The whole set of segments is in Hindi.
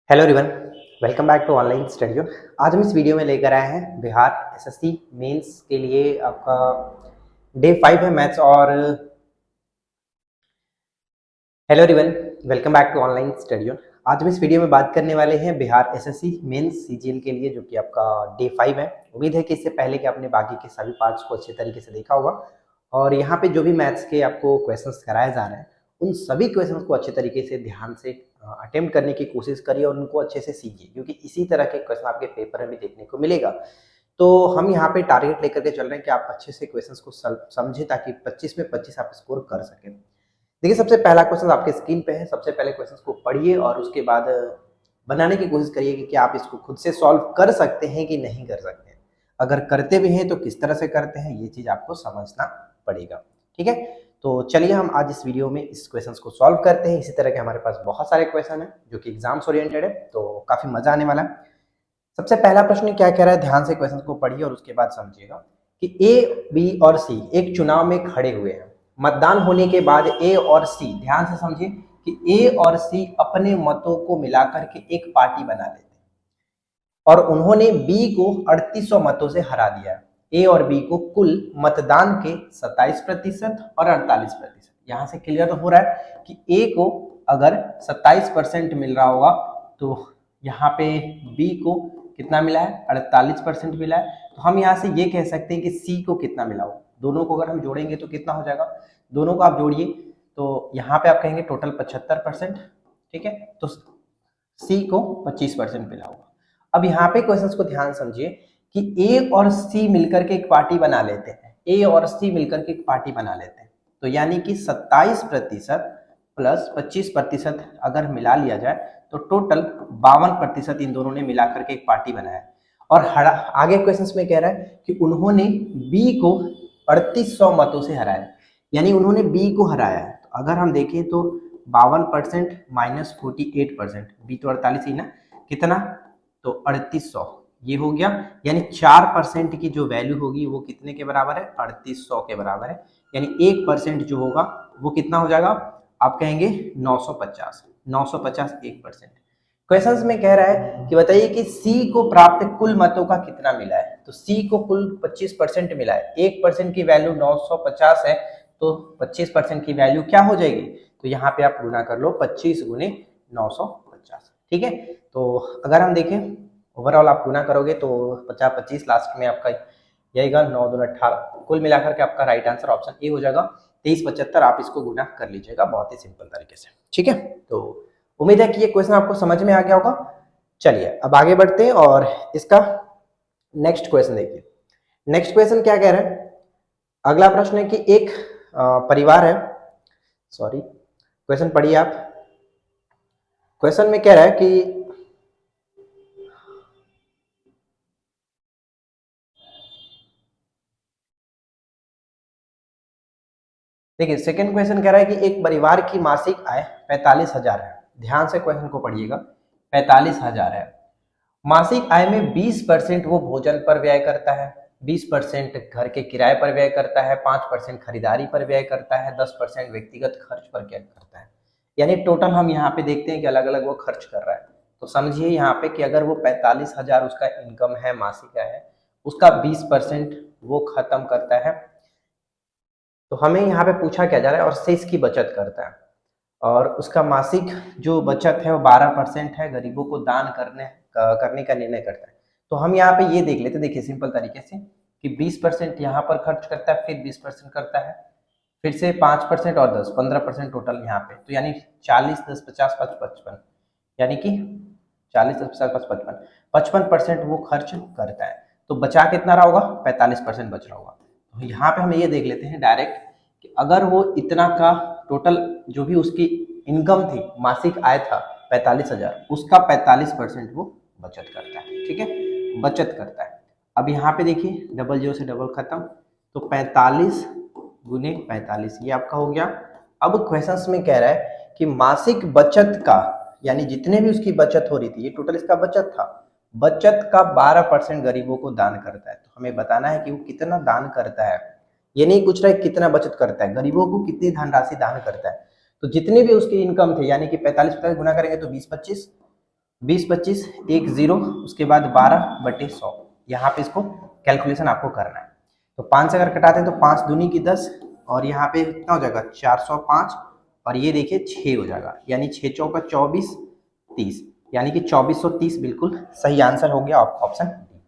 Hello everyone, welcome back to online study. आज हम इस वीडियो में लेकर आए हैं बिहार एसएससी मेंस के लिए आपका डे 5 है मैथ्स। और hello everyone, welcome back to online study. आज हम इस वीडियो में बात करने वाले हैं बिहार एसएससी मेंस सीजीएल के लिए, जो कि आपका डे 5 है। उम्मीद है कि इससे पहले कि आपने बाकी के सभी पार्ट्स को अच्छे तरीके से देखा होगा। और यहाँ पे जो भी मैथ्स के आपको क्वेश्चंस कराए जा रहे हैं, उन सभी क्वेश्चंस को अच्छे तरीके से ध्यान से अटेम्प्ट करने की कोशिश करिए और उनको अच्छे से सीखिए, क्योंकि इसी तरह के क्वेश्चन आपके पेपर में भी देखने को मिलेगा। तो हम यहाँ पे टारगेट लेकर के चल रहे हैं कि आप अच्छे से क्वेश्चंस को समझें, ताकि 25 में 25 आप स्कोर कर सकें। देखिए, सबसे पहला क्वेश्चन आपके स्क्रीन पे है। सबसे पहले क्वेश्चन को पढ़िए और उसके बाद बनाने की कोशिश करिए कि क्या आप इसको खुद से सॉल्व कर सकते हैं कि नहीं कर सकते हैं। अगर करते भी हैं तो किस तरह से करते हैं, ये चीज आपको समझना पड़ेगा। ठीक है, तो चलिए हम आज इस वीडियो में इस क्वेश्चन को सॉल्व करते हैं। इसी तरह के हमारे पास बहुत सारे क्वेश्चन हैं जो कि एग्जाम्स ओरिएंटेड है, तो काफी मजा आने वाला है। सबसे पहला प्रश्न क्या कह रहा है, ध्यान से क्वेश्चन को पढ़िए और उसके बाद समझिएगा कि ए, बी और सी एक चुनाव में खड़े हुए हैं। मतदान होने के बाद ए और सी, ध्यान से समझिए कि ए और सी अपने मतों को मिलाकर के एक पार्टी बना लेते हैं और उन्होंने बी को 3800 मतों से हरा दिया। ए और बी को कुल मतदान के 27% और 48%। यहां से क्लियर तो हो रहा है कि ए को अगर 27% मिल रहा होगा तो यहाँ पे बी को कितना मिला है, 48% मिला है। तो हम यहाँ से ये कह सकते हैं कि सी को कितना मिला हो। दोनों को अगर हम जोड़ेंगे तो कितना हो जाएगा, दोनों को आप जोड़िए तो यहाँ पे आप कहेंगे टोटल 75%। ठीक है, तो सी को 25% मिला होगा। अब यहाँ पे क्वेश्चंस को ध्यान समझिए कि ए और सी मिलकर के एक पार्टी बना लेते हैं। ए और सी मिलकर के एक पार्टी बना लेते हैं, तो यानी कि 27% प्लस 25% अगर मिला लिया जाए तो टोटल 52% इन दोनों ने मिलाकर के एक पार्टी बनाया। और आगे क्वेश्चंस में कह रहा है कि उन्होंने बी को 3800 मतों से हराया, यानी उन्होंने बी को हराया है। तो अगर हम देखें तो 52% माइनस 48%, बी तो 48 ही ना, कितना, तो 3800 ये हो गया। यानी 4% की जो वैल्यू होगी वो कितने के बराबर है, 3800 के बराबर है। यानी 1% जो होगा वो कितना हो जाएगा, आप कहेंगे 950। 950 1%। क्वेश्चंस में कह रहा है कि बताइए कि सी को प्राप्त कुल मतों का कितना मिला है। तो सी को कुल 25% मिला है, 1% की वैल्यू 950 है, तो 25% की वैल्यू क्या हो जाएगी, तो यहाँ पे आप गुना कर लो 25 गुने 950। ठीक है, तो अगर हम देखें ओवरऑल आप गुना करोगे तो 50-25 लास्ट में आपका जाएगा 9 दूना 18, कुल मिलाकर के आपका राइट आंसर ऑप्शन ए हो जाएगा 2375। आप इसको गुना कर लीजिएगा बहुत ही सिंपल तरीके से। ठीक है, तो उम्मीद है कि ये क्वेश्चन आपको समझ में आ गया होगा। चलिए अब आगे बढ़ते हैं और इसका नेक्स्ट क्वेश्चन देखिए। नेक्स्ट क्वेश्चन क्या कह रहा है, अगला प्रश्न है कि एक परिवार है, सॉरी क्वेश्चन पढ़िए आप। क्वेश्चन में कह रहा है कि देखिए सेकंड क्वेश्चन कह रहा है कि एक परिवार की मासिक आय 45,000 है। ध्यान से क्वेश्चन को पढ़िएगा, 45,000 है। मासिक आय में 20% वो भोजन पर व्यय करता है, 20% घर के किराए पर व्यय करता है, 5% खरीदारी पर व्यय करता है, 10% व्यक्तिगत खर्च पर व्यय करता है। यानी टोटल हम यहाँ पे देखते हैं कि अलग अलग वो खर्च कर रहा है। तो समझिए यहाँ पे कि अगर वो 45,000 उसका इनकम है, मासिक आय है, उसका 20% वो खत्म करता है। तो हमें यहाँ पे पूछा क्या जा रहा है, और से इसकी बचत करता है और उसका मासिक जो बचत है वो 12% है, गरीबों को दान करने का निर्णय करता है। तो हम यहाँ पे ये देख लेते, देखिए सिंपल तरीके से कि 20% यहाँ पर खर्च करता है, फिर 20% करता है, फिर से 5% और 10, 15% टोटल यहाँ पे। तो यानी 40 10 50 5 55, यानी कि 40 10 50 5 55, 55% वो खर्च करता है। तो बचा कितना रहा होगा, 45% बच रहा होगा। तो यहाँ पे हम ये देख लेते हैं डायरेक्ट कि अगर वो इतना का टोटल जो भी उसकी इनकम थी, मासिक आय था 45,000, उसका 45% वो बचत करता है। ठीक है, बचत करता है। अब यहाँ पे देखिए डबल जीरो से डबल खत्म, तो 45 गुने 45 ये आपका हो गया। अब क्वेश्चंस में कह रहा है कि मासिक बचत का, यानी जितने भी उसकी बचत हो रही थी, ये टोटल इसका बचत था, बचत का 12% गरीबों को दान करता है। तो हमें बताना है कि वो कितना दान करता है। ये नहीं पूछ रहा है कितना बचत करता है, गरीबों को कितनी धनराशि दान करता है। तो जितनी भी उसकी इनकम थे, यानी कि 45 50 गुना करेंगे तो 20 25, 20 25 1 0, उसके बाद 12/100। यहाँ पे इसको कैलकुलेशन आपको करना है। तो 5 से अगर कटाते हैं तो 5 दूनी की 10, और यहाँ पे कितना हो जाएगा 405, और ये देखिए 6 हो जाएगा, यानी 6 चौका 24 30, यानी कि 2430 बिल्कुल सही आंसर हो गया आपका ऑप्शन डी।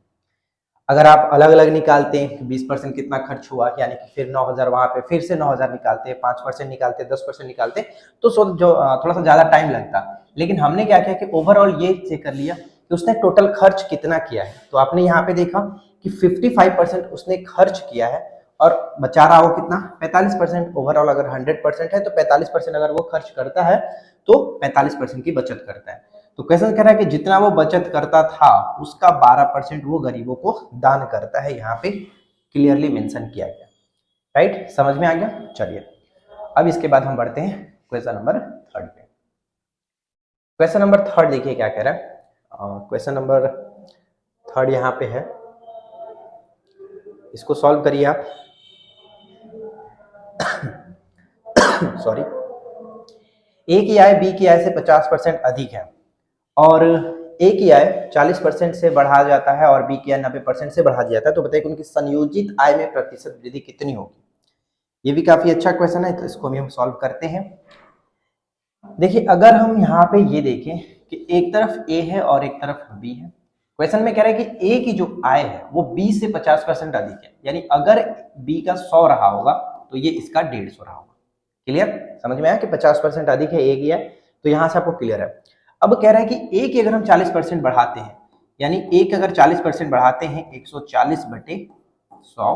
अगर आप अलग अलग निकालते हैं 20% कितना खर्च हुआ, यानी कि फिर 9000 वहां पे फिर से 9000 निकालते हैं, 5% निकालते हैं, 10% निकालते हैं, तो जो थोड़ा सा ज्यादा टाइम लगता। लेकिन हमने क्या किया कि ओवरऑल ये चेक कर लिया कि उसने टोटल खर्च कितना किया है। तो आपने यहाँ पे देखा कि 55% उसने खर्च किया है और बचा रहा हो कितना 45%। ओवरऑल अगर 100% है तो 45% अगर वो खर्च करता है तो 45% की बचत करता है। तो क्वेश्चन कह रहा है कि जितना वो बचत करता था उसका 12% वो गरीबों को दान करता है, यहाँ पे क्लियरली मेंशन किया गया। राइट, समझ में आ गया। चलिए अब इसके बाद हम बढ़ते हैं क्वेश्चन नंबर 3 पे। क्वेश्चन नंबर 3 देखिए क्या कह रहा है। क्वेश्चन नंबर 3 यहाँ पे है, इसको सॉल्व करिए आप। सॉरी। ए की आय बी की आय से 50% अधिक है और ए की आय 40% से बढ़ा जाता है और बी की आय 90% से बढ़ा दिया जाता है, तो बताइए कि उनकी संयोजित आय में प्रतिशत वृद्धि कितनी होगी। ये भी काफी अच्छा क्वेश्चन है, तो इसको भी हम सॉल्व करते हैं। देखिए अगर हम यहाँ पे ये देखें कि एक तरफ ए है और एक तरफ बी है, क्वेश्चन में कह रहा है कि ए की जो आय है वो बी से 50% अधिक है, यानी अगर बी का 100 रहा होगा तो ये इसका 150 रहा होगा। क्लियर, समझ में आया कि 50% अधिक है ए की आय, तो यहाँ से आपको क्लियर है। अब कह रहा है कि ए की अगर हम 40% बढ़ाते हैं, यानी ए की अगर 40% बढ़ाते हैं 140/100,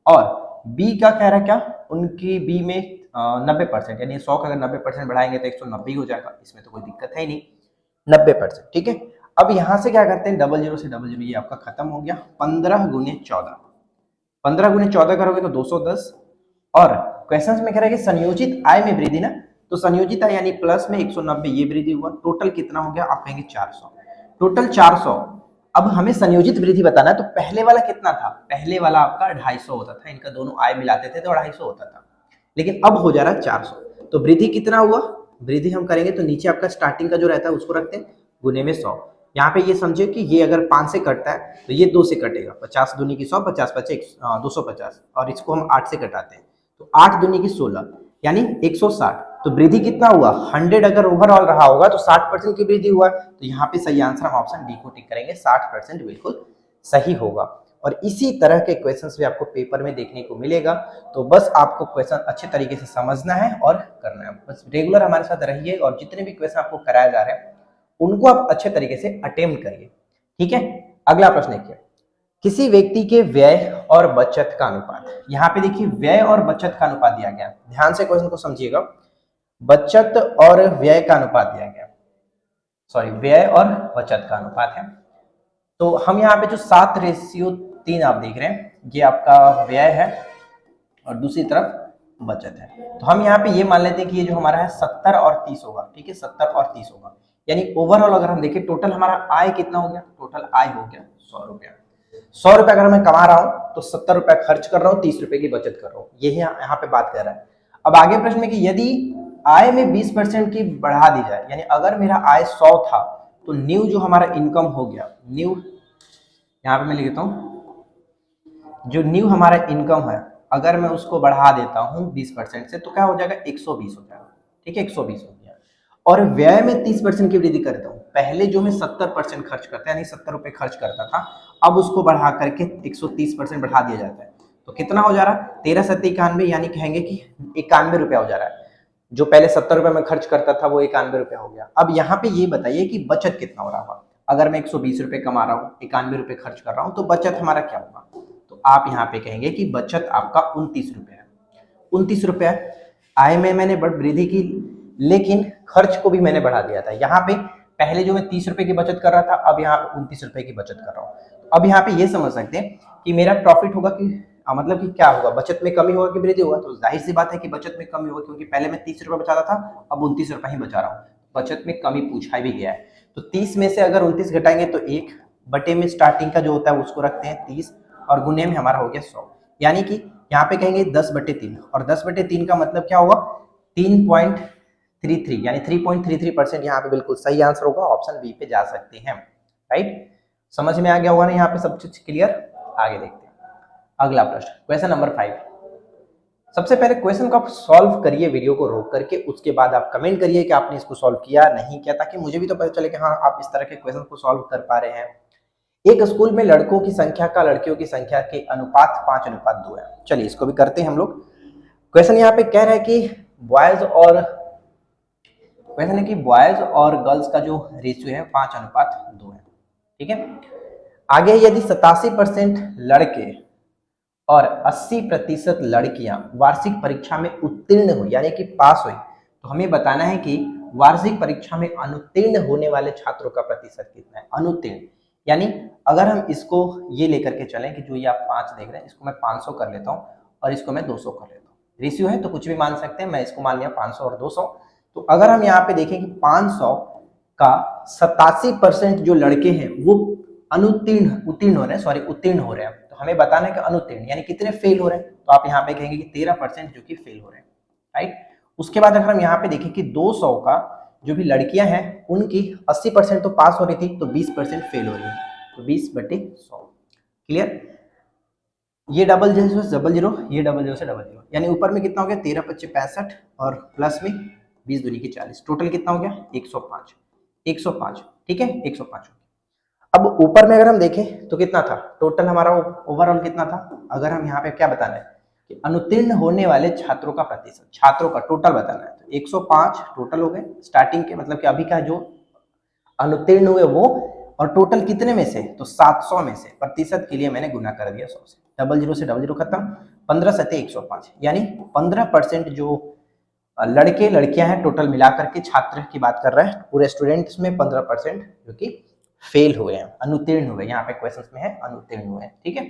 और बी का कह रहा है क्या, उनकी बी में 90%, यानी 100 का अगर 90% बढ़ाएंगे तो 190 हो जाएगा, इसमें तो कोई दिक्कत है ही नहीं, 90%। ठीक है, अब यहां से क्या करते हैं, डबल जीरो से डबल जीरो ये आपका खत्म हो गया। 15 गुने 14, 15 गुने 14 करोगे तो 210, और क्वेश्चन में कह रहा है कि संयोजित आय में वृद्धि ना, तो संयोजित आय यानी प्लस में 190 ये वृद्धि हुआ, टोटल कितना हो गया आप कहेंगे 400, टोटल 400। अब हमें संयोजित वृद्धि बताना है, तो पहले वाला कितना था, पहले वाला आपका 250 होता था, इनका दोनों आय मिलाते थे तो 250 होता था, लेकिन अब हो जा रहा है 400। तो वृद्धि कितना हुआ, वृद्धि हम करेंगे तो नीचे आपका स्टार्टिंग का जो रहता है उसको रखते हैं गुने में 100। यहाँ पे ये समझे कि ये अगर 5 से कटता है तो ये 2 से कटेगा, 50 दूनी की 100, 50 पचे 250, और इसको हम 8 से कटाते हैं तो 8 दूनी की 16 यानी 160। तो वृद्धि कितना हुआ 100, अगर ओवरऑल रहा होगा तो 60% की वृद्धि हुआ, तो यहाँ पे सही आंसर हम ऑप्शन डी को टिक करेंगे, 60% बिल्कुल सही होगा। और इसी तरह के क्वेश्चंस भी आपको पेपर में देखने को मिलेगा, तो बस आपको क्वेश्चन अच्छे तरीके से समझना है और करना है। बस रेगुलर हमारे साथ रहिए और जितने भी क्वेश्चन आपको कराया जा रहे हैं उनको आप अच्छे तरीके से अटेम्प्ट करिए। ठीक है, अगला प्रश्न देखिए, किसी व्यक्ति के व्यय और बचत का अनुपात। यहाँ पे देखिए व्यय और बचत का अनुपात दिया गया, ध्यान से क्वेश्चन को समझिएगा। बचत और व्यय का अनुपात दिया गया, सॉरी व्यय और बचत का अनुपात है। तो हम यहाँ पे जो 7:3 आप देख रहे हैं ये आपका व्यय है और दूसरी तरफ बचत है। तो हम यहाँ पे ये मान लेते हैं कि ये जो हमारा है 70 और 30 होगा। ठीक है, 70 और 30 होगा, यानी ओवरऑल अगर हम देखें टोटल हमारा आय कितना हो गया, टोटल आय हो गया 100 रुपया। 100 रुपया अगर मैं कमा रहा हूं तो 70 रुपया खर्च कर रहा हूँ, 30 रुपए की बचत कर रहा हूँ, यही यहाँ पे बात कर रहा है। अब आगे प्रश्न में कि यदि आय में 20% की बढ़ा दी जाए, यानी अगर मेरा आय 100 था तो न्यू जो हमारा इनकम हो गया, न्यू यहाँ पे मैं लिखता हूँ, जो न्यू हमारा इनकम है अगर मैं उसको बढ़ा देता हूँ 20% से तो क्या हो जाएगा 120 हो जाएगा। ठीक है, 120 हो गया। और व्यय में 30% की वृद्धि करता हूँ, पहले जो मैं 70% खर्च करता यानी 70 रुपए खर्च करता था, अब उसको बढ़ा करके 130% बढ़ा दिया जाता है, तो कितना हो जा रहा है 13 7 91, यानी कहेंगे कि 91 रुपया हो जा रहा है। जो पहले 70 रुपए में खर्च करता था वो 91 रुपया हो गया। अब यहाँ पे ये बताइए कि बचत कितना हो रहा होगा, अगर मैं 120 रुपए कमा रहा हूँ 91 रुपए खर्च कर रहा हूँ तो बचत हमारा क्या होगा, तो आप यहाँ पे कहेंगे कि बचत आपका 29 रुपए है। 29 रुपया आय में मैंने वृद्धि की, लेकिन खर्च को भी मैंने बढ़ा दिया था। यहाँ पे पहले जो मैं 30 रुपए की बचत कर रहा था अब यहाँ पे 29 रुपए की बचत कर रहा हूँ। अब यहाँ पे ये समझ सकते हैं कि मेरा प्रॉफिट होगा कि मतलब कि क्या होगा, बचत में कमी होगा कि वृद्धि होगा, तो जाहिर सी बात है कि बचत में कमी होगा, क्योंकि पहले मैं 30 रुपए बचा रहा था अब 29 रुपए ही बचा रहा हूँ, बचत में कमी पूछा भी गया है। तो 30 में से अगर 29 घटाएंगे तो 1 बटे में स्टार्टिंग का जो होता है उसको रखते हैं 30 और गुने में हमारा हो गया 100, यानी कि यहाँ पे कहेंगे 10/3, और 10/3 का मतलब क्या होगा 3.33 यानी 3.33% यहाँ पे बिल्कुल सही आंसर होगा, ऑप्शन बी पे जा सकते हैं। राइट, समझ में आ गया होगा ना यहाँ पे सब कुछ क्लियर। आगे देखते हैं अगला प्रश्न, क्वेश्चन नंबर 5। सबसे पहले क्वेश्चन को आप सॉल्व करिए वीडियो को रोक करके, उसके बाद आप कमेंट करिए कि आपने इसको सॉल्व किया नहीं किया, ताकि मुझे भी तो पता चले कि हाँ आप इस तरह के क्वेश्चन को सॉल्व कर पा रहे हैं। एक स्कूल में लड़कों की संख्या का लड़कियों की संख्या के अनुपात 5:2 है। चलिए इसको भी करते हैं हम लोग। क्वेश्चन यहाँ पे कह रहा है कि बॉयज और गर्ल्स का जो रेशियो है 5:2 है। ठीक है, आगे यदि 87% लड़के और 80% लड़कियां वार्षिक परीक्षा में उत्तीर्ण हो यानी कि पास हुई, तो हमें बताना है कि वार्षिक परीक्षा में अनुत्तीर्ण होने वाले छात्रों का प्रतिशत कितना है। अनुत्तीर्ण यानी अगर हम इसको ये लेकर के चलें कि जो ये आप 5 देख रहे हैं, इसको मैं 500 कर लेता हूँ और इसको मैं 200 कर लेता हूँ। रेशियो है तो कुछ भी मान सकते हैं, मैं इसको मान लिया 500 और 200। तो अगर हम यहाँ पे देखें कि 500 का 87% जो लड़के हैं वो उत्तीर्ण हो रहे हैं, तो हमें बताना है कि अनुत्तीर्ण यानी कितने फेल हो रहे हैं। तो आप यहाँ पे कहेंगे कि 13% जो कि फेल हो रहे हैं। राइट, उसके बाद अगर हम यहाँ पे देखें कि 200 का जो भी लड़कियां हैं उनकी 80% तो पास हो रही थी, तो 20% फेल हो रही है, तो 20/100। क्लियर, ये डबल जीरो से डबल जीरो, ये डबल जीरो से डबल जीरो, यानी ऊपर में कितना हो गया 13×5 65 और प्लस में 20 दूनी की 40, टोटल कितना हो गया 105। ठीक है, 105। अब ऊपर में अगर हम देखें तो कितना था टोटल हमारा ओवरऑल कितना था। अगर हम यहाँ पे क्या बताना है कि अनुत्तीर्ण होने वाले छात्रों का प्रतिशत, छात्रों का टोटल बताना है, तो 105 टोटल हो गए स्टार्टिंग के, मतलब कि अभी का जो अनुत्तीर्ण हुए वो, और टोटल कितने में से, तो 700 में से प्रतिशत के लिए मैंने गुना कर दिया 100 से, डबल जीरो से डबल जीरो खत्म, 15 सते 105, यानी 15% जो लड़के लड़कियां हैं टोटल मिलाकर के, छात्र की बात कर रहे हैं पूरे स्टूडेंट्स में 15% जो कि फेल हुए हैं, अनुत्तीर्ण हुए, यहाँ पे क्वेश्चन में है अनुत्तीर्ण हुए हैं। ठीक है,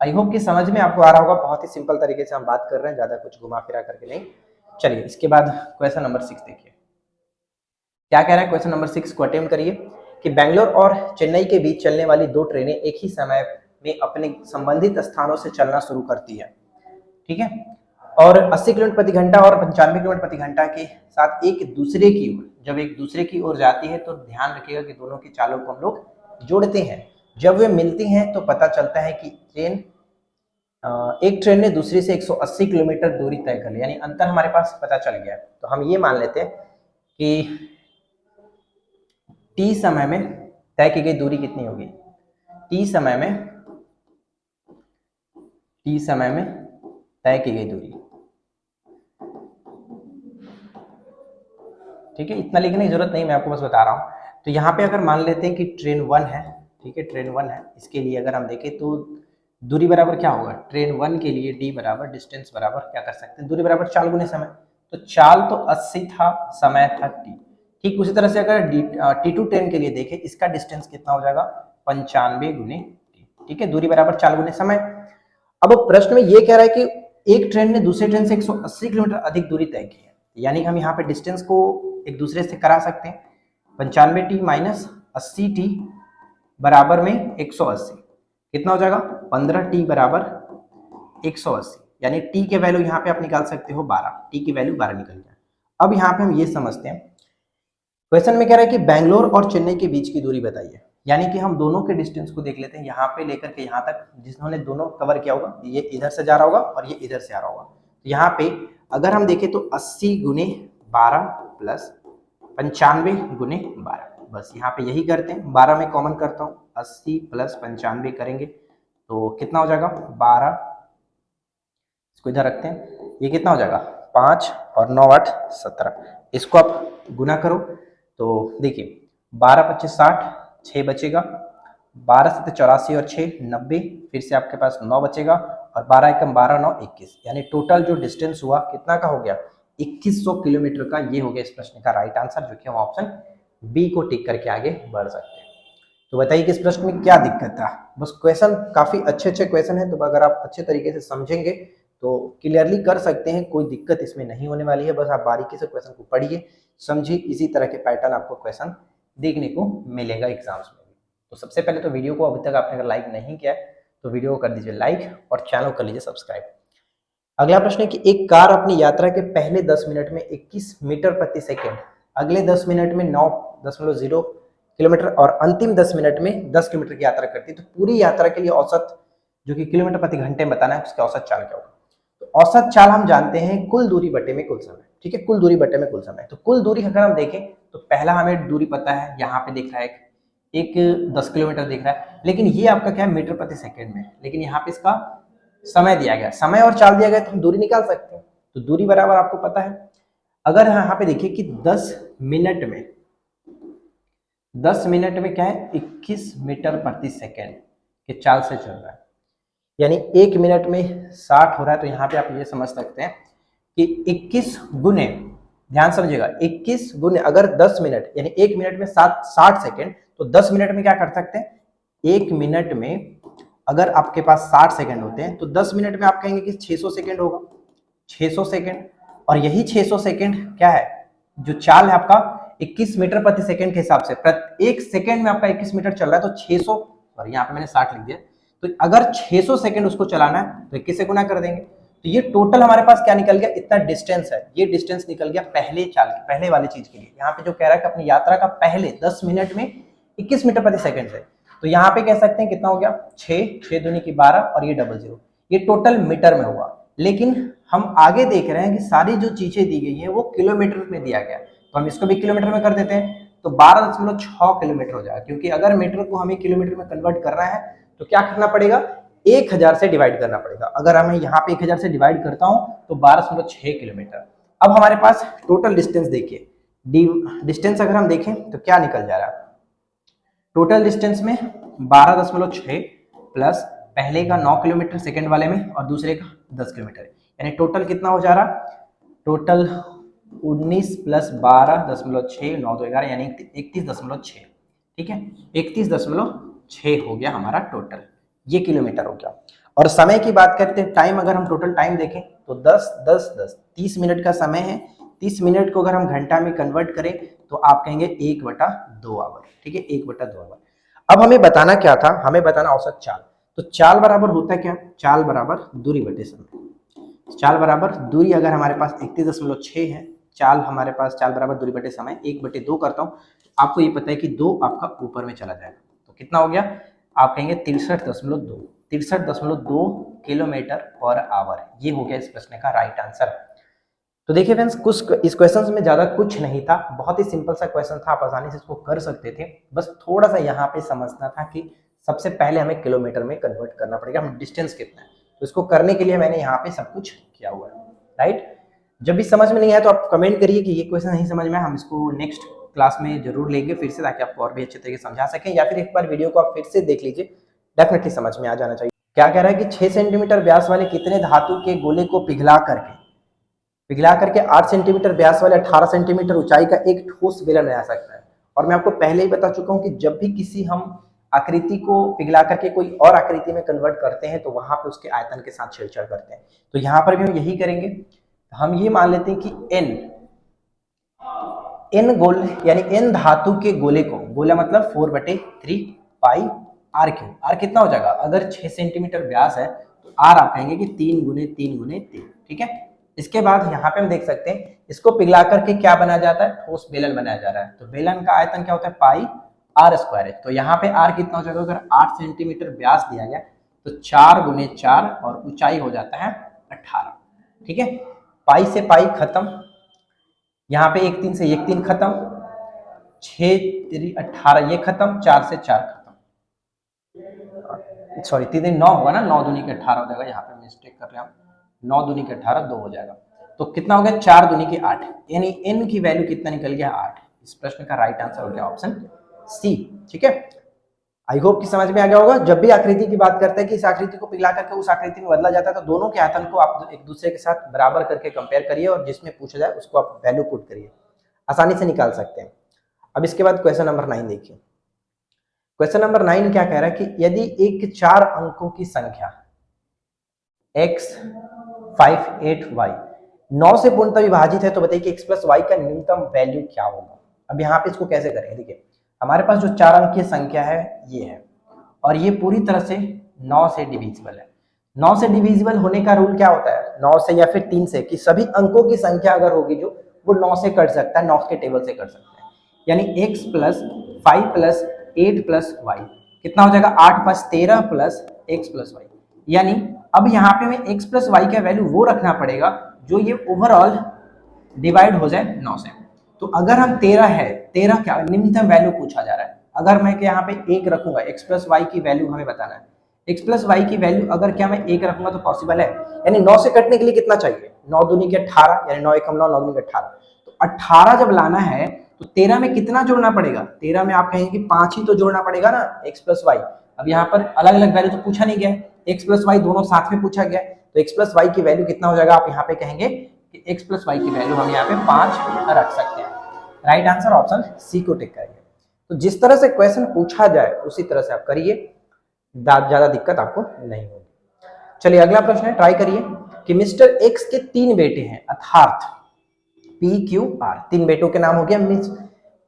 आई होप कि समझ में आपको आ रहा होगा, बहुत ही सिंपल तरीके से हम बात कर रहे हैं, ज्यादा कुछ घुमा फिरा करके नहीं। चलिए इसके बाद क्वेश्चन नंबर 6 देखिए क्या कह रहा है। क्वेश्चन नंबर 6 को अटेम्प्ट करिए कि बेंगलोर और चेन्नई के बीच चलने वाली 2 ट्रेनें एक ही समय में अपने संबंधित स्थानों से चलना शुरू करती है। ठीक है, और 80 किलोमीटर प्रति घंटा और 95 किलोमीटर प्रति घंटा के साथ एक दूसरे की ओर, जब एक दूसरे की ओर जाती है तो ध्यान रखिएगा कि दोनों की चालों को हम लोग जोड़ते हैं। जब वे मिलती हैं तो पता चलता है कि एक ट्रेन ने दूसरी से 180 किलोमीटर दूरी तय कर ली, यानी अंतर हमारे पास पता चल गया। तो हम ये मान लेते हैं कि टी समय में तय की गई दूरी कितनी होगी, टी समय में तय की गई दूरी। ठीक है, इतना लिखने की जरूरत नहीं, मैं आपको बस बता रहा हूं। तो यहाँ पे अगर मान लेते हैं कि ट्रेन 1 है, ठीक है ट्रेन 1 है, इसके लिए अगर हम देखें तो दूरी बराबर क्या होगा, ट्रेन 1 के लिए डी बराबर डिस्टेंस बराबर क्या कर सकते हैं, दूरी बराबर चाल गुने समय। तो चाल तो 80 था, समय था टी। ठीक उसी तरह से अगर T2 ट्रेन के लिए देखें, इसका डिस्टेंस कितना हो जाएगा 95 गुने टी। ठीक है, दूरी बराबर चाल गुने समय। अब प्रश्न में ये कह रहा है कि एक ट्रेन ने दूसरे ट्रेन से 180 किलोमीटर अधिक दूरी तय की है, यानी कि हम यहाँ पे डिस्टेंस को एक दूसरे से करा सकते हैं। 95T माइनस 80T बराबर में 180, कितना हो जाएगा 15T बराबर 180, यानी T के वैल्यू यहाँ पे आप निकाल सकते हो 12, T की वैल्यू 12 निकल गया। अब यहाँ पे हम ये समझते हैं, क्वेश्चन में कह रहा है कि बेंगलोर और चेन्नई के बीच की दूरी बताइए, यानी कि हम दोनों के डिस्टेंस को देख लेते हैं, यहाँ पे लेकर के यहाँ तक जिन्होंने दोनों कवर किया होगा, ये इधर से जा रहा होगा और ये इधर से आ रहा होगा। तो यहाँ पे अगर हम देखें तो 80 गुने 12 प्लस 95 गुने 12, बस यहाँ पे यही करते हैं, 12 में कॉमन करता हूँ, 80 प्लस 95 करेंगे तो कितना हो जाएगा 12, इसको इधर रखते हैं, ये कितना हो जाएगा 5 और 9 8 17, इसको आप गुना करो तो देखिए 12×25 60, 6 बचेगा, 12 से 84 और 6 90, फिर से आपके पास 9 बचेगा, और 12 एकम 12 9 21, यानी टोटल जो डिस्टेंस हुआ कितना का हो गया 2100 किलोमीटर का। ये हो गया इस प्रश्न का राइट आंसर, जो कि हम ऑप्शन बी को टिक करके आगे बढ़ सकते हैं। तो बताइए कि इस प्रश्न में क्या दिक्कत था। बस क्वेश्चन काफी अच्छे क्वेश्चन है, तो अगर आप अच्छे तरीके से समझेंगे तो क्लियरली कर सकते हैं, कोई दिक्कत इसमें नहीं होने वाली है। बस आप बारीकी से क्वेश्चन को पढ़िए, समझिए, इसी तरह के पैटर्न आपको क्वेश्चन देखने को मिलेगा एग्जाम्स में भी। तो सबसे पहले तो वीडियो को अभी तक आपने अगर लाइक नहीं किया है तो वीडियो को कर दीजिए लाइक और चैनल कर लीजिए सब्सक्राइब। अगला प्रश्न है कि एक कार अपनी यात्रा के पहले 10 मिनट में 21 मीटर प्रति सेकंड, अगले 10 मिनट में 9.0 किलोमीटर और अंतिम 10 मिनट में 10 किलोमीटर की यात्रा करती है, तो पूरी यात्रा के लिए औसत जो कि किलोमीटर प्रति घंटे में बताना है, उसका औसत चाल क्या होगा। तो औसत चाल हम जानते हैं कुल दूरी बटे में कुल समय, ठीक है, कुल दूरी बटे में कुल समय। तो कुल दूरी अगर हम देखें तो पहला हमें दूरी पता है, यहाँ पे दिख रहा है एक 10 किलोमीटर दिख रहा है, लेकिन ये आपका क्या है मीटर प्रति सेकंड में, लेकिन यहाँ पे इसका समय दिया गया, समय और चाल दिया गया, तो हम दूरी निकाल सकते हैं। तो दूरी बराबर आपको पता है, अगर यहाँ पे देखिए कि 10 मिनट में क्या है 21 मीटर प्रति सेकंड के चाल से चल रहा है, यानी 1 मिनट में 60 हो रहा है। तो यहाँ पे आप ये समझ सकते हैं कि 21 गुने, ध्यान समझिएगा, 21 गुने अगर 10 मिनट यानी 1 मिनट में 60 सेकंड, तो 10 मिनट में क्या कर सकते हैं, 1 मिनट में अगर आपके पास 60 सेकंड होते हैं तो 10 मिनट में आप कहेंगे कि 600 सेकंड होगा, 600 सेकंड। और यही 600 सेकंड क्या है, जो चाल है आपका 21 मीटर प्रति सेकंड के हिसाब से, प्रति 1 सेकंड में आपका 21 मीटर चल रहा है, तो 600, और यहाँ पे मैंने 60 लिख दिया, तो अगर 600 सेकंड उसको चलाना है तो 21 से गुना कर देंगे। तो ये टोटल हमारे पास क्या निकल गया, इतना डिस्टेंस है, ये डिस्टेंस निकल गया पहले चाल की, पहले वाली चीज के लिए। यहाँ पे जो कह रहा है कि अपनी यात्रा का पहले 10 मिनट में 21 मीटर प्रति सेकंड से, तो यहाँ पे कह सकते हैं कितना हो गया, 6 दूनी की 12 और ये 00, ये टोटल मीटर में हुआ। लेकिन हम आगे देख रहे हैं कि सारी जो चीजें दी गई है वो किलोमीटर में दिया गया, तो हम इसको भी किलोमीटर में कर देते हैं, तो 12.6 किलोमीटर हो जाएगा, क्योंकि अगर मीटर को हमें किलोमीटर में कन्वर्ट करना है तो क्या करना पड़ेगा, 1000 से डिवाइड करना पड़ेगा। अगर हमें यहाँ पे 1000 से डिवाइड करता हूँ तो 12.6 किलोमीटर। अब हमारे पास टोटल डिस्टेंस देखिए, डिस्टेंस अगर हम देखें तो क्या निकल जा रहा है, टोटल डिस्टेंस में 12.6 प्लस पहले का 9 किलोमीटर सेकंड वाले में और दूसरे का 10 किलोमीटर, यानी टोटल कितना हो जा रहा, टोटल 19 प्लस 12.6, 9 2 11, यानी 31.6, ठीक है, 31.6 हो गया हमारा टोटल, ये किलोमीटर हो गया। और समय की बात करते हैं, टाइम अगर हम टोटल टाइम देखें तो 10 10 10 30 मिनट का समय है, 30 मिनट को अगर हम घंटा में कन्वर्ट करें तो आप कहेंगे 1/2 आवर, ठीक है, 1/2 आवर। अब हमें बताना क्या था, हमें बताना औसत चाल, तो चाल बराबर होता है क्या, चाल बराबर दूरी बटे समय। चाल बराबर दूरी अगर हमारे पास 31.6 है, चाल हमारे पास चाल बराबर दूरी बटे समय 1/2 करता हूँ, आपको ये पता है कि 2 आपका ऊपर में चला जाएगा, तो कितना हो गया, आप कहेंगे 63.2 किलोमीटर पर आवर, ये हो गया इस प्रश्न का राइट आंसर। तो देखिए फ्रेंड्स, कुछ इस क्वेश्चन में ज्यादा कुछ नहीं था, बहुत ही सिंपल सा क्वेश्चन था, आप आसानी से इसको कर सकते थे, बस थोड़ा सा यहाँ पे समझना था कि सबसे पहले हमें किलोमीटर में कन्वर्ट करना पड़ेगा, हम डिस्टेंस कितना है, तो इसको करने के लिए मैंने यहाँ पे सब कुछ किया हुआ है, राइट। जब भी समझ में नहीं आया तो आप कमेंट करिए कि ये क्वेश्चन नहीं समझ में आया, हम इसको नेक्स्ट क्लास में जरूर लेंगे फिर से, ताकि आपको और भी अच्छे तरीके से समझा सकें, या फिर एक बार वीडियो को आप फिर से देख लीजिए, डेफिनेटली समझ में आ जाना चाहिए। क्या कह रहा है कि 6 सेंटीमीटर व्यास वाले कितने धातु के गोले को पिघला करके 8 सेंटीमीटर व्यास वाले 18 सेंटीमीटर ऊंचाई का एक ठोस बेलन बना सकता है। और मैं आपको पहले ही बता चुका हूं कि जब भी किसी हम आकृति को पिघला करके कोई और आकृति में कन्वर्ट करते हैं तो वहां पे उसके आयतन के साथ छेड़छाड़ करते हैं, तो यहाँ पर भी हम यही करेंगे। हम ये मान लेते हैं कि n गोल यानी n धातु के गोले को, गोला मतलब 4/3 पाई r क्यूब, r कितना हो जाएगा, अगर 6 सेंटीमीटर व्यास है तो r आप कहेंगे कि 3 गुने 3 गुने 3, ठीक है। इसके बाद यहाँ पे हम देख सकते हैं इसको पिघला करके क्या बनाया जाता है, ठोस बेलन बनाया जा रहा है, तो बेलन का आयतन क्या होता है, पाई r स्क्वायर है, तो यहाँ पे r कितना हो जाएगा, अगर 8 सेंटीमीटर व्यास दिया गया तो 4 गुने 4 और ऊंचाई हो जाता है 18, ठीक है। पाई से पाई खत्म, यहाँ पे 1 3 से 1 3 खत्म, 6 3 18 ये खत्म, 4 से 4 खत्म, सॉरी 3 9 होगा ना, 9 दूनी के 18 हो जाएगा, यहाँ पे मिस्टेक कर रहे हैं हम, 9 दूनी के 18 2 हो जाएगा, तो कितना हो गया 4 दूनी के 8, यानी n की वैल्यू कितना निकल गया 8। इस प्रश्न का राइट आंसर हो गया ऑप्शन सी, ठीक है। आई होप कि समझ में आ गया होगा। जब भी आकृति की बात करते हैं कि इस आकृति को पिघला करके उस आकृति में बदला जाता है, तो दोनों के आयतन को आप एक दूसरे के साथ बराबर करके कंपेयर करिए और जिसमें पूछा जाए उसको आप वैल्यू पुट करिए, आसानी से निकाल सकते हैं। अब इसके बाद क्वेश्चन नंबर 9 देखिए। क्वेश्चन नंबर 9 क्या कह रहा है कि यदि एक 4 अंकों की संख्या x 5 8 y 9 से पूर्णतः विभाजित है तो बताइए कि x प्लस y का न्यूनतम वैल्यू क्या होगा। अब यहाँ पे इसको कैसे करेंगे, देखिए हमारे पास जो 4 अंक की संख्या है ये है और ये पूरी तरह से 9 से डिविजिबल है, 9 से डिविजिबल होने का रूल क्या होता है, 9 से या फिर 3 से, कि सभी अंकों की संख्या अगर होगी जो वो 9 से कट सकता है, 9 के टेबल से कट सकता है। यानी x plus 5 plus 8 plus y कितना हो जाएगा, 8 plus 13 plus x plus y. यानी अब यहाँ पे हमें x प्लस वाई का वैल्यू वो रखना पड़ेगा जो ये ओवरऑल डिवाइड हो जाए 9 से। तो अगर हम 13 है, 13 क्या निम्नतम वैल्यू पूछा जा रहा है, अगर मैं यहाँ पे 1 रखूंगा, x प्लस वाई की वैल्यू हमें बताना है, x प्लस वाई की वैल्यू अगर क्या मैं 1 रखूंगा तो पॉसिबल है, यानी 9 से कटने के लिए कितना चाहिए, 9 दूनी के 18, यानी 9 एकम 9, 9 दूनी के 18। तो 18 जब लाना है तो 13 में कितना जोड़ना पड़ेगा, 13 में आप कहेंगे कि 5 ही तो जोड़ना पड़ेगा ना, x प्लस वाई। अब यहाँ पर अलग अलग वैल्यू तो पूछा नहीं गया, x प्लस वाई दोनों साथ में पूछा गया, तो x प्लस वाई की वैल्यू कितना हो जाएगा, आप यहाँ पे कहेंगे कि x प्लस वाई की वैल्यू हम यहाँ पे 5 रख सकते हैं। राइट आंसर ऑप्शन सी को टिक करेंगे। तो जिस तरह से क्वेश्चन पूछा जाए उसी तरह से आप करिए, ज्यादा दिक्कत आपको नहीं होगी। चलिए अगला प्रश्न है, ट्राई करिए कि मिस्टर एक्स के 3 बेटे हैं अर्थात पी क्यू आर, 3 बेटों के नाम हो गया,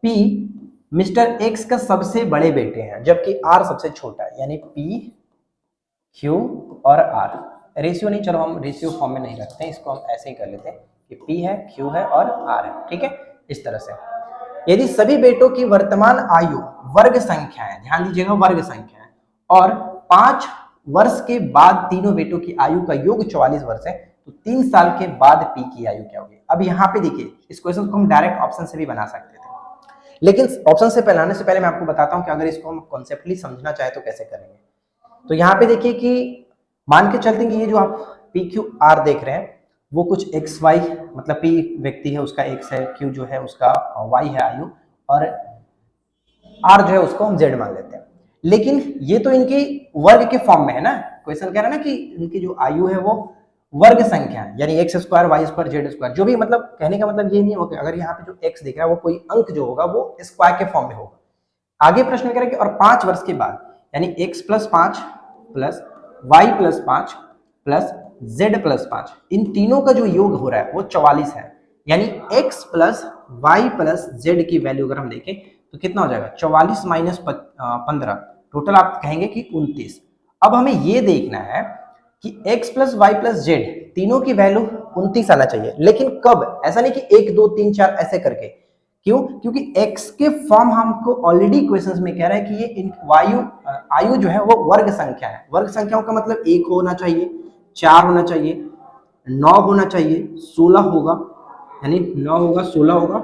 पी मिस्टर एक्स का सबसे बड़े बेटे हैं जबकि आर सबसे छोटा है, यानी पी क्यू और आर। रेशियो नहीं, चलो हम रेशियो फॉर्म में नहीं रखते हैं, इसको हम ऐसे ही कर लेते हैं कि पी है, क्यू है और आर है, ठीक है, इस तरह से। यदि सभी बेटों की वर्तमान आयु वर्ग संख्या है, ध्यान दीजिएगा वर्ग संख्या है, और 5 वर्ष के बाद तीनों बेटों की आयु का योग 44 वर्ष है, तो 3 साल के बाद पी की आयु क्या होगी। अब यहाँ पे देखिए इस क्वेश्चन को हम डायरेक्ट ऑप्शन से भी बना सकते थे, लेकिन ऑप्शन से बनाने से पहले मैं आपको बताता हूँ कि अगर इसको हम कॉन्सेप्टली समझना चाहे तो कैसे करेंगे। तो यहाँ पे देखिए कि मान के चलते हैं कि ये जो आप पी क्यू आर देख रहे हैं वो कुछ एक्स वाई, मतलब पी व्यक्ति है उसका एक्स है, क्यू जो है उसका वाई है आयु, और आर जो है उसको हम जेड मान लेते हैं। लेकिन ये तो इनकी वर्ग के फॉर्म में है ना, क्वेश्चन कह रहा है ना कि इनकी जो आयु है वो वर्ग संख्या है, यानी x square y square z square, जो भी, मतलब कहने का मतलब ये नहीं होगा अगर यहाँ पे जो एक्स दिख रहा है वो कोई अंक जो होगा वो स्क्वायर के फॉर्म में होगा। आगे प्रश्न में कह रहा है कि और 5 वर्ष के बाद, यानी x plus 5 plus y plus 5 plus z plus 5, इन तीनों का जो योग हो रहा है वो 44 है, यानी x plus y plus z की वैल्यू अगर हम देखें तो कितना हो जाएगा, 44 माइनस 15, टोटल आप कहेंगे कि 29। अब हमें ये देखना है कि x plus y plus z तीनों की वैल्यू 29 आना चाहिए, लेकिन कब, ऐसा नहीं कि 1 2 3 4 ऐसे करके, क्यों, क्योंकि x के फॉर्म हमको ऑलरेडी क्वेश्चंस में कह रहा है कि ये आयु जो है वो वर्ग संख्या है। वर्ग संख्याओं का मतलब 1 होना चाहिए, 4 होना चाहिए, 9 होना चाहिए, 16 होगा, यानी 9 होगा, 16 होगा,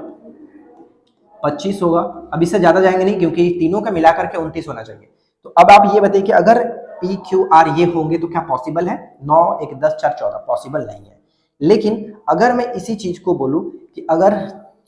25 होगा। अब इससे ज्यादा जाएंगे नहीं क्योंकि तीनों का मिलाकर के 29 होना चाहिए। तो अब आप ये बताइए कि अगर पी क्यू आर ये होंगे तो क्या पॉसिबल है, 9 1 10 4 14 पॉसिबल नहीं है। लेकिन अगर मैं इसी चीज को बोलूं कि अगर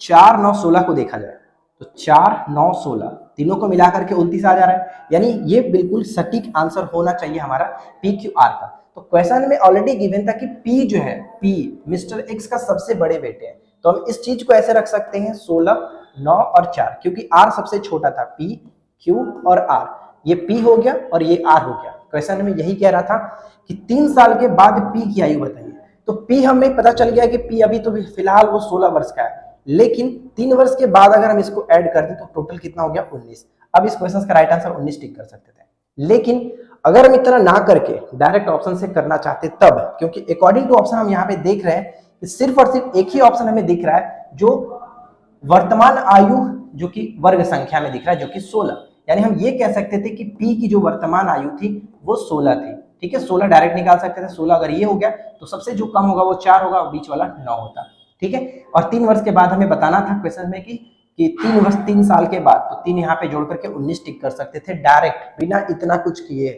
4 9 16 को देखा जाए तो 4 9 16 तीनों को मिलाकर के 29 आ जा रहा है, यानी ये बिल्कुल सटीक आंसर होना चाहिए हमारा पी क्यू आर का। तो क्वेश्चन में ऑलरेडी गिवन था कि पी जो है, पी मिस्टर एक्स का सबसे बड़े बेटे हैं, तो हम इस चीज को ऐसे रख सकते हैं 16 9 और 4, क्योंकि आर सबसे छोटा था, पी क्यू और आर, ये पी हो गया और ये आर हो गया। क्वेश्चन में यही कह रहा था कि 3 साल के बाद पी की आयु बताइए, तो पी हमें पता चल गया कि पी अभी तो फिलहाल वो 16 वर्ष का है, लेकिन 3 वर्ष के बाद अगर हम इसको ऐड कर दें तो टोटल कितना हो गया 19। अब इस क्वेश्चन का राइट आंसर 19 टिक कर सकते थे, लेकिन अगर हम इतना ना करके डायरेक्ट ऑप्शन से करना चाहते तब, क्योंकि अकॉर्डिंग टू ऑप्शन हम यहाँ पे देख रहे हैं कि सिर्फ और सिर्फ एक ही ऑप्शन हमें दिख रहा है जो वर्तमान आयु जो कि वर्ग संख्या में दिख रहा है जो कि 16, यानी हम ये कह सकते थे कि P की जो वर्तमान आयु थी वो 16 थी, ठीक है, 16 डायरेक्ट निकाल सकते थे, 16 अगर ये हो गया तो सबसे जो कम होगा वो 4 होगा, बीच वाला 9 होता, ठीक है। और 3 वर्ष के बाद हमें बताना था क्वेश्चन में कि 3 वर्ष 3 साल के बाद, तो 3 यहाँ पे जोड़ करके 19 टिक कर सकते थे डायरेक्ट बिना इतना कुछ किए।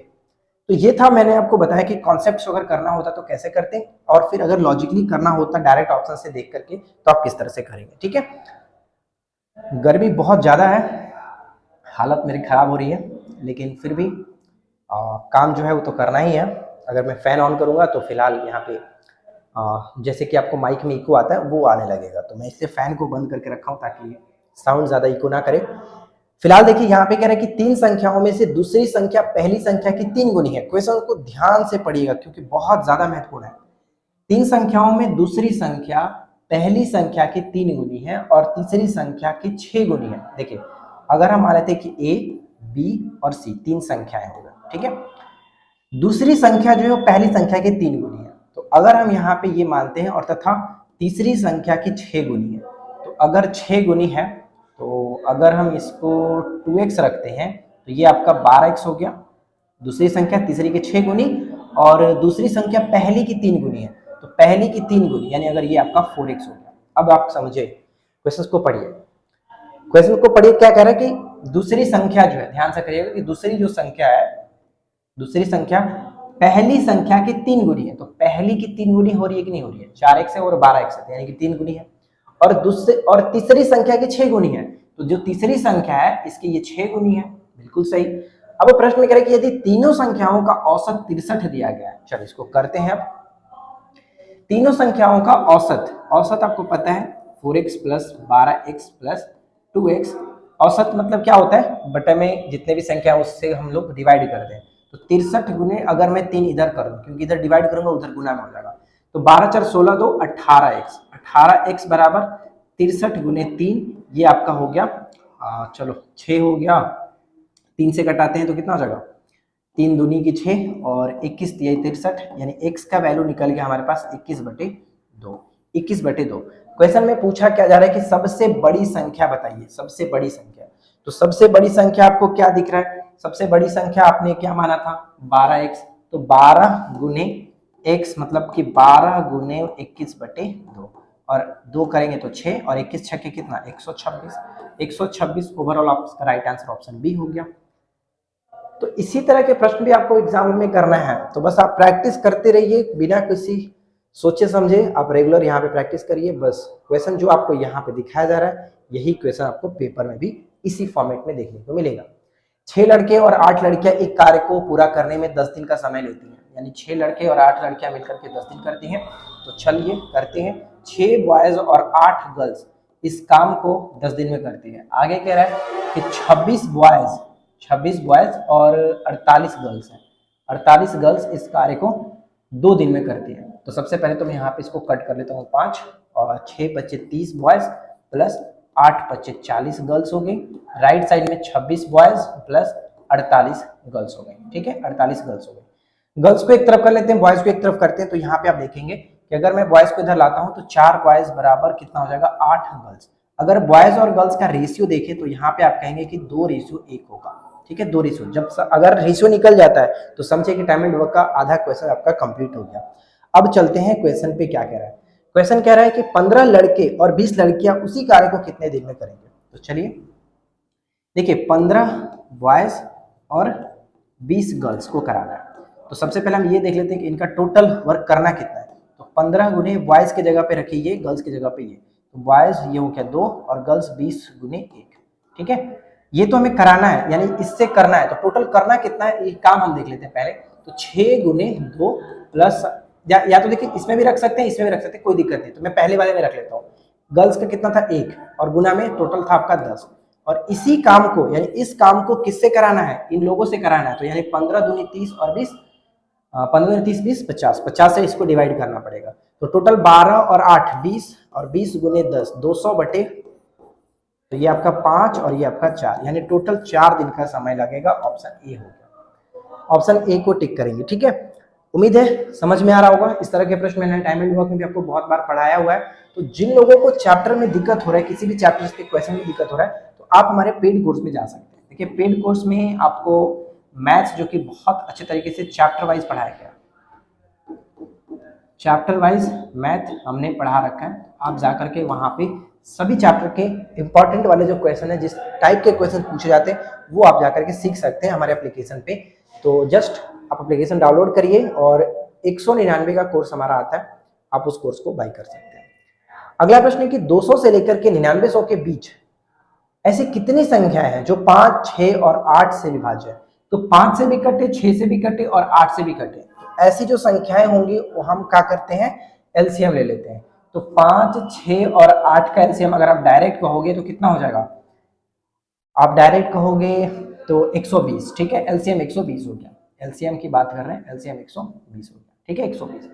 तो ये था, मैंने आपको बताया कि कॉन्सेप्ट्स अगर करना होता तो कैसे करते हैं, और फिर अगर लॉजिकली करना होता डायरेक्ट ऑप्शन से देख करके तो आप किस तरह से करेंगे, ठीक है। गर्मी बहुत ज़्यादा है, हालत मेरी ख़राब हो रही है, लेकिन फिर भी काम जो है वो तो करना ही है। अगर मैं फ़ैन ऑन करूँगा तो फिलहाल यहाँ पे जैसे कि आपको माइक में इको आता है वो आने लगेगा, तो मैं इससे फ़ैन को बंद करके रखा हूँ ताकि साउंड ज़्यादा इको ना करे। फिलहाल देखिए यहाँ पे कह रहा है कि 3 संख्याओं में से दूसरी संख्या पहली संख्या की 3 गुनी है। क्वेश्चन को ध्यान से पढ़िएगा क्योंकि बहुत ज़्यादा महत्वपूर्ण है। 3 संख्याओं में दूसरी संख्या पहली संख्या की 3 गुनी है और तीसरी संख्या की 6 गुनी है। देखिए अगर हम मान लेते हैं कि ए बी और सी 3 संख्याएं होगा, ठीक है, दूसरी संख्या जो है वो पहली संख्या के 3 गुनी है। तो अगर हम यहाँ पे ये मानते हैं और तथा तीसरी संख्या की 6 गुनी है, तो अगर 6 गुनी है तो अगर हम इसको 2x रखते हैं तो ये आपका 12x हो गया। दूसरी संख्या तीसरी के 6 गुनी और दूसरी संख्या पहली की 3 गुनी है, तो पहली की 3 गुनी यानी अगर ये आपका 4x हो गया। अब आप समझे, क्वेश्चन को पढ़िए, क्वेश्चन को पढ़िए। क्या कह रहा है कि दूसरी संख्या जो है, ध्यान से करिएगा कि दूसरी जो संख्या है, दूसरी संख्या पहली संख्या की 3 गुनी है। तो पहली की 3 गुनी हो रही है कि नहीं हो रही है? 4x है और 12x है, यानी कि 3 गुनी है। और दूसरे और तीसरी संख्या की 6 गुनी है, तो जो तीसरी संख्या है इसकी ये 6 गुनी है। बिल्कुल सही। अब प्रश्न में कह रहा है कि यदि तीनों संख्याओं का औसत 63 दिया गया है, चलो इसको करते हैं। अब तीनों संख्याओं का औसत, औसत आपको पता है 4x plus 12x plus 2x। औसत मतलब क्या होता है? बटे में जितने भी संख्या उससे हम लोग डिवाइड करते हैं। तो 63 गुने अगर मैं 3 इधर करूं, क्योंकि इधर डिवाइड करूंगा उधर गुना में हो जाएगा, तो 12 4 16 2 18x, 18x बराबर 63 गुने 3, ये आपका हो गया चलो 6 हो गया। 3 से घटाते हैं तो कितना हो जाएगा? 3 दूनी की 6 और 21 तिया 63, यानी x का वैल्यू निकल गया हमारे पास 21/2। 21/2। क्वेश्चन में पूछा क्या जा रहा है कि सबसे बड़ी संख्या बताइए, सबसे बड़ी संख्या। तो सबसे बड़ी संख्या आपको क्या दिख रहा है? सबसे बड़ी संख्या आपने क्या माना था? 12x। तो 12 गुने x मतलब कि 12 गुने 21/2 और 2 करेंगे तो 6 और 21 छक्के कितना? 126। 126 ओवरऑल आपका राइट आंसर ऑप्शन बी हो गया। तो इसी तरह के प्रश्न भी आपको एग्जाम में करना है, तो बस आप प्रैक्टिस करते रहिए बिना किसी सोचे समझे। आप रेगुलर यहाँ पे प्रैक्टिस करिए। बस क्वेश्चन जो आपको यहाँ पे दिखाया जा रहा है यही क्वेश्चन आपको पेपर में भी इसी फॉर्मेट में देखने को मिलेगा। 6 लड़के और 8 लड़कियां एक कार्य को पूरा करने में 10 दिन का समय लेती हैं, यानी 6 लड़के और 8 लड़कियां मिलकर के 10 दिन करती हैं। तो चलिए करते हैं। 6 बॉयज और 8 गर्ल्स इस काम को 10 दिन में करती है। आगे कह रहा है कि 26 बॉयज और 48 गर्ल्स हैं। 48 गर्ल्स इस कार्य को 2 दिन में करती है। तो सबसे पहले तो मैं यहाँ पे इसको कट कर लेता हूँ 5 और 6 25 30 बॉयज प्लस 8 25 40 गर्ल्स हो गई। राइट साइड में 26 बॉयज प्लस 48 गर्ल्स हो गई। ठीक है, 48 गर्ल्स हो गई। गर्ल्स को एक तरफ कर लेते हैं, बॉयज को एक तरफ करते हैं। तो यहाँ पे आप देखेंगे कि अगर मैं बॉयज को इधर लाता हूँ तो 4 बॉयज बराबर कितना हो जाएगा? 8 गर्ल्स। अगर बॉयज और गर्ल्स का रेशियो देखें तो यहाँ पे आप कहेंगे कि 2:1 होगा। ठीक है, 2 रेशियो। जब अगर रेशियो निकल जाता है तो समझे कि टाइम एंड वर्क का आधा क्वेश्चन आपका कंप्लीट हो गया। अब चलते हैं क्वेश्चन पे। क्या कह रहा है? क्वेश्चन कह रहा है कि 15 लड़के और 20 लड़कियां उसी कार्य को कितने दिन में करेंगे? तो चलिए देखिए, 15 बॉयज और 20 गर्ल्स को कराना है। तो सबसे पहले हम ये देख लेते हैं कि इनका टोटल वर्क करना कितना है। तो 15 गुने बॉयज की जगह पे रखिए ये, गर्ल्स की जगह पे ये। तो बॉयज ये हो गया 2 और गर्ल्स 20 गुने 1। ठीक है, ये तो हमें कराना है, यानी इससे करना है। तो टोटल करना कितना है ये काम हम देख लेते हैं पहले। तो 6 गुने 2 प्लस या तो देखिए इसमें भी रख सकते हैं, इसमें भी रख सकते हैं, कोई दिक्कत नहीं। तो मैं पहले वाले में रख लेता हूँ। गर्ल्स का कितना था? 1 और गुना में टोटल था आपका 10। और इसी काम को यानी इस काम को किससे कराना है? इन लोगों से कराना है। तो यानी 15 दूनी 30 और 20, 15 दूनी 30 20 50, 50 से इसको डिवाइड करना पड़ेगा। तो टोटल 12 और 8 20 और 20 गुने 10 200 बटे, तो ये आपका 5 और ये आपका 4, यानी टोटल 4 दिन का समय लगेगा। ऑप्शन ए हो गया। ऑप्शन ए को टिक करेंगे। ठीक है, उम्मीद है समझ में आ रहा होगा। इस तरह के प्रश्न मैंने टाइम एंड वर्क में भी आपको बहुत बार पढ़ाया हुआ है। तो जिन लोगों को चैप्टर में दिक्कत हो रहा है, किसी भी चैप्टर के क्वेश्चन में दिक्कत हो रहा है, तो आप हमारे पेड कोर्स में जा सकते हैं। देखिए पेड कोर्स में आपको मैथ्स जो कि बहुत अच्छे तरीके से चैप्टर वाइज पढ़ाया गया, चैप्टर वाइज मैथ हमने पढ़ा रखा है। आप जाकर के वहाँ पे सभी चैप्टर के इंपॉर्टेंट वाले जो क्वेश्चन है, जिस टाइप के क्वेश्चन पूछे जाते हैं, वो आप जाकर के सीख सकते हैं हमारे एप्लीकेशन पे। तो जस्ट आप एप्लीकेशन डाउनलोड करिए और 199 का कोर्स हमारा आता है, आप उस कोर्स को बाय कर सकते हैं। अगला प्रश्न है कि 200 से लेकर के 9900 के बीच ऐसी कितनी संख्याएं हैं जो 5, 6 और 8 से विभाज्य है? तो 5 से भी कटे, 6 से भी कटे और 8 से भी कटे। तो ऐसी जो संख्याएं होंगी वो हम क्या करते हैं? एलसीएम ले लेते हैं। तो 5, 6 और 8 का एलसीएम अगर आप डायरेक्ट कहोगे तो कितना हो जाएगा? आप डायरेक्ट कहोगे तो 120। ठीक है, एलसीएम 120 हो गया। एलसीएम की बात कर रहे हैं, एलसीएम 120 हो गया। ठीक है, 120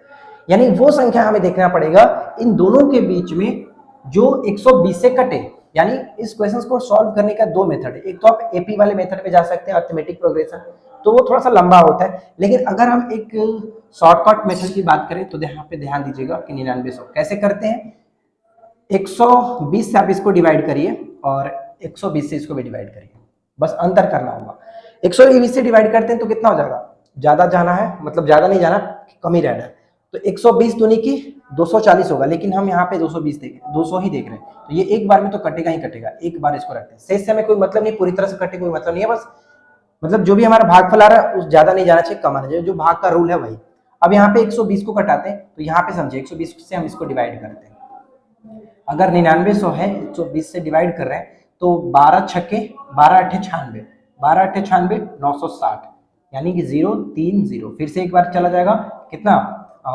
यानी वो संख्या हमें देखना पड़ेगा इन दोनों के बीच में जो 120 से कटे, यानी इस क्वेश्चन को सॉल्व करने का दो मेथड है। एक तो आप एपी वाले मेथड पे जा सकते हैं, अरिथमेटिक प्रोग्रेशन, तो वो थोड़ा सा लंबा होता है। लेकिन अगर हम एक शॉर्टकट मेथड की बात करें तो यहाँ पे ध्यान दीजिएगा कि 9900 कैसे करते हैं। 120 से आप इसको डिवाइड करिए और 120 से इसको भी डिवाइड करिए, बस अंतर करना होगा। 120 से डिवाइड करते हैं तो कितना हो जाएगा, ज्यादा जाना है, मतलब ज्यादा नहीं जाना, कम ही रहना है, तो 120 दूनी की 240 होगा। लेकिन हम यहाँ पे 220 देख 200 ही देख रहे हैं, तो ये एक बार में तो कटेगा ही कटेगा। एक बार इसको रखते हैं, शेष से हमें कोई मतलब नहीं, पूरी तरह से कटे कोई मतलब नहीं है, बस मतलब जो भी हमारा भागफल आ रहा है उस ज्यादा नहीं जाना चाहिए, कम आना चाहिए, जो भाग का रूल है वही। अब यहाँ पे 120 को कटाते हैं, तो यहाँ पे समझिए 120 से हम इसको डिवाइड करते हैं। अगर 9900 है, 120 से डिवाइड कर रहे हैं, तो 12 छक्के 12 अट्ठे 96, 12 अट्ठे 96, 960, यानी कि 030। फिर से एक बार चला जाएगा, कितना,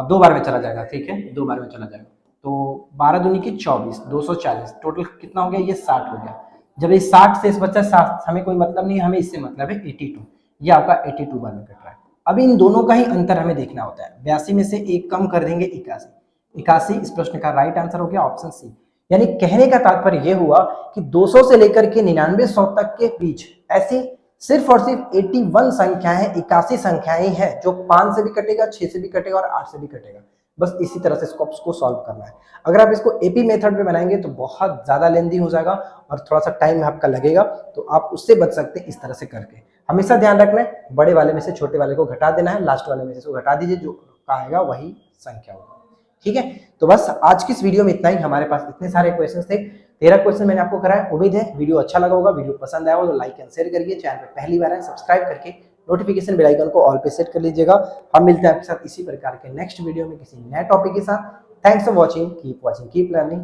दो बार में चला जाएगा, ठीक है, दो बार में चला जाएगा। तो 12 दूनी की 24, 240, टोटल कितना हो गया, ये 60 हो गया। जब ये 60 से इस बच्चा 60, हमें कोई मतलब नहीं, हमें इससे मतलब है 82, ये आपका 82 बार में कट रहा है। अब इन दोनों का ही अंतर हमें देखना होता है। 82 में से एक कम कर देंगे, 81, 81 इस प्रश्न का राइट आंसर हो गया ऑप्शन सी। यानी कहने का तात्पर्य यह हुआ कि 200 से लेकर के 9900 तक के बीच ऐसी सिर्फ और सिर्फ 81 संख्याएं, 81 संख्याएं हैं जो 5 से भी कटेगा, 6 से भी कटेगा और 8 से भी कटेगा। बस इसी तरह से इसको सॉल्व करना है। अगर आप इसको एपी मेथड में बनाएंगे तो बहुत ज्यादा लेंदी हो जाएगा और थोड़ा सा टाइम आपका लगेगा, तो आप उससे बच सकते हैं इस तरह से करके। हमेशा ध्यान रखना है, बड़े वाले में से छोटे वाले को घटा देना है, लास्ट वाले में से इसको घटा दीजिए, जो आएगा वही संख्या होगा, ठीक है। तो बस आज की इस वीडियो में इतना ही। हमारे पास इतने सारे क्वेश्चंस थे, 13 क्वेश्चन मैंने आपको कराया। उम्मीद है वीडियो अच्छा लगा होगा। वीडियो पसंद आया हो तो लाइक एंड शेयर करिए। चैनल पे पहली बार है, सब्सक्राइब करके नोटिफिकेशन बेल आइकन को ऑल पे सेट कर लीजिएगा। हम मिलते हैं आपके साथ इसी प्रकार के नेक्स्ट वीडियो में किसी नए टॉपिक के साथ। Thanks for watching, keep watching, keep learning.